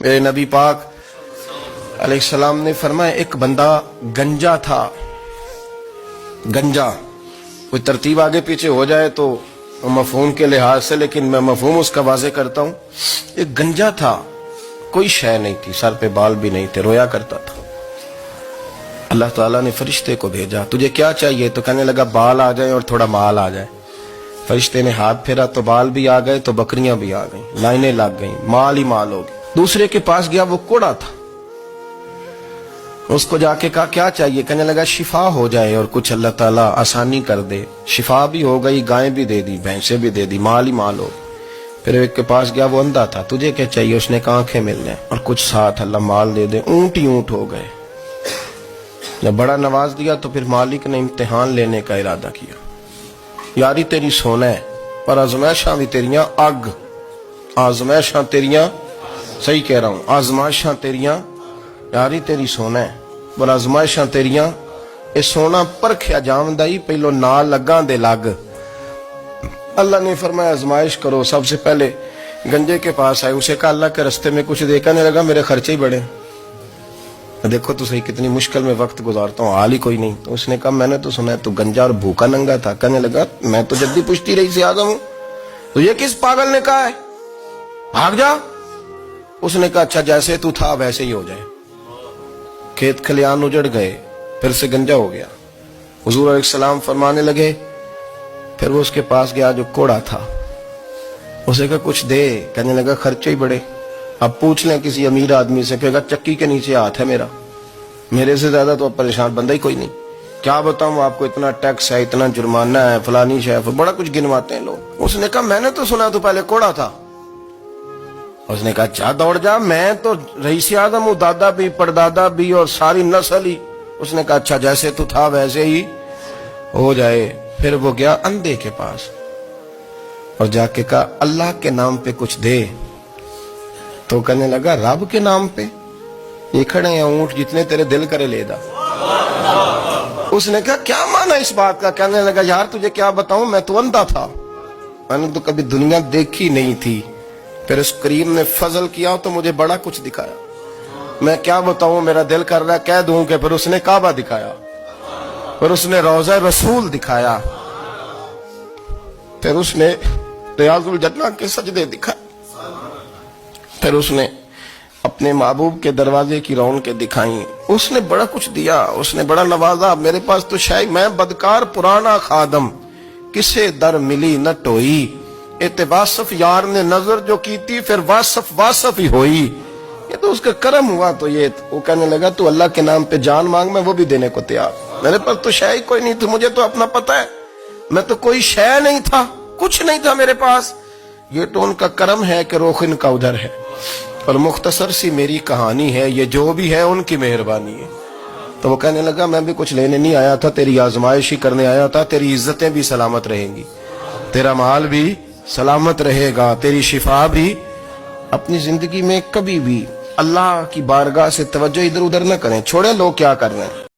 میرے نبی پاک علیہ السلام نے فرمایا ایک بندہ گنجا تھا. گنجا کوئی ترتیب آگے پیچھے ہو جائے تو مفہوم کے لحاظ سے، لیکن میں مفہوم اس کا واضح کرتا ہوں. ایک گنجا تھا، کوئی شے نہیں تھی، سر پہ بال بھی نہیں تھے، رویا کرتا تھا. اللہ تعالیٰ نے فرشتے کو بھیجا، تجھے کیا چاہیے؟ تو کہنے لگا بال آ جائیں اور تھوڑا مال آ جائے. فرشتے نے ہاتھ پھیرا تو بال بھی آ گئے تو بکریاں بھی آ گئیں، لائنیں لگ گئیں، مال ہی مال ہو گئے. دوسرے کے پاس گیا، وہ کوڑا تھا. اس کو جا کے کہا کیا چاہیے؟ کہنے لگا شفا ہو جائے اور کچھ اللہ تعالیٰ آسانی کر دے. شفا بھی ہو گئی، گائیں بھی دے دی، بھینسیں بھی دے دی، مال ہی مال ہو. پھر ایک کے پاس گیا، وہ اندھا تھا، تجھے کیا چاہیے؟ اس نے کہا آنکھیں مل جائیں اور کچھ ساتھ اللہ مال دے دے. اونٹ ہی اونٹ ہو گئے. جب بڑا نواز دیا تو پھر مالک نے امتحان لینے کا ارادہ کیا. یاری تیری سونا ہے اور آزمائشاں بھی تیریاں اگ. آزمائشاں تیریاں، صحیح کہہ رہا ہوں، آزمائشاں تیریاں، یاری تیری سونا ہے اور آزمائشاں تیریاں. اے سونا پرکھیا جاندائی پہلو نال لگاں دے لگ. اللہ نے فرمایا آزمائش کرو. سب سے پہلے گنجے کے پاس آئے، اسے کہا اللہ کے رستے میں کچھ دے. کہنے لگا میرے خرچے ہی بڑے. دیکھو تو صحیح کتنی مشکل میں وقت گزارتا ہوں، حال ہی کوئی نہیں. تو اس نے کہا میں نے تو سنا ہے تو گنجا اور بھوکا ننگا تھا. کہنے لگا میں تو جدی پشتی رہی سے آگا ہوں. تو یہ کس پاگل نے کہا ہے بھاگ جا؟ اس نے کہا اچھا جیسے تو تھا ویسے ہی ہو جائے. کھیت کھلیان اجڑ گئے، پھر سے گنجا ہو گیا. حضور علیہ السلام فرمانے لگے. پھر وہ اس کے پاس گیا جو کوڑا تھا، اسے کہا کچھ دے. کہنے لگا خرچے ہی بڑے. اب پوچھ لیں کسی امیر آدمی سے، کہے گا چکی کے نیچے ہاتھ ہے میرا، میرے سے زیادہ تو اب پریشان بندہ ہی کوئی نہیں. کیا بتاؤں آپ کو، اتنا ٹیکس ہے، اتنا جرمانہ ہے، فلانی شے، بڑا کچھ گنواتے ہیں لوگ. اس نے کہا میں نے تو سنا تو پہلے کوڑا تھا. اس نے کہا اچھا دوڑ جا، میں تو رئیس اعظم ہوں، دادا بھی پردادا بھی اور ساری نسل ہی. اس نے کہا اچھا جیسے تو تھا ویسے ہی ہو جائے. پھر وہ گیا اندھے کے پاس اور جا کے کہا اللہ کے نام پہ کچھ دے. تو کہنے لگا رب کے نام پہ؟ یہ کھڑے ہیں اونٹ، جتنے تیرے دل کرے لے دا. اس نے کہا کیا معنی اس بات کا؟ کہنے لگا یار تجھے کیا بتاؤں، میں تو اندھا تھا، میں نے تو کبھی دنیا دیکھی نہیں تھی. پھر اس کریم نے فضل کیا تو مجھے بڑا کچھ دکھایا. میں کیا بتاؤں، میرا دل کر رہا ہے کہہ دوں کہ پھر اس نے کعبہ دکھایا، پھر اس نے روضہ رسول دکھایا، پھر اس نے ریاض الجنہ کے سجدے دکھائے، پھر اس نے اپنے محبوب کے دروازے کی رونقیں دکھائیں. اس نے بڑا کچھ دیا، اس نے بڑا نوازا. میرے پاس تو شاید میں بدکار پرانا خادم، کسے در ملی نہ ٹوئی. واصف یار نے نظر جو کی تھی پھر واصف ہی ہوئی. یہ تو اس کا کرم ہوا. تو یہ وہ کہنے لگا تو اللہ کے نام پہ جان مانگ، میں وہ بھی دینے کو تیار. میرے پاس تو شے ہی کوئی نہیں تھی، مجھے تو اپنا پتہ ہے، میں تو کوئی شے نہیں تھا، کچھ نہیں تھا میرے پاس. یہ تو ان کا کرم ہے کہ رخ ان کا ادھر ہے. اور مختصر سی میری کہانی ہے، یہ جو بھی ہے ان کی مہربانی ہے. تو وہ کہنے لگا میں بھی کچھ لینے نہیں آیا تھا، تیری آزمائش ہی کرنے آیا تھا. تیری عزتیں بھی سلامت رہیں گی، تیرا مال بھی سلامت رہے گا، تیری شفا بھی. اپنی زندگی میں کبھی بھی اللہ کی بارگاہ سے توجہ ادھر ادھر نہ کریں، چھوڑیں لوگ کیا کر رہے ہیں.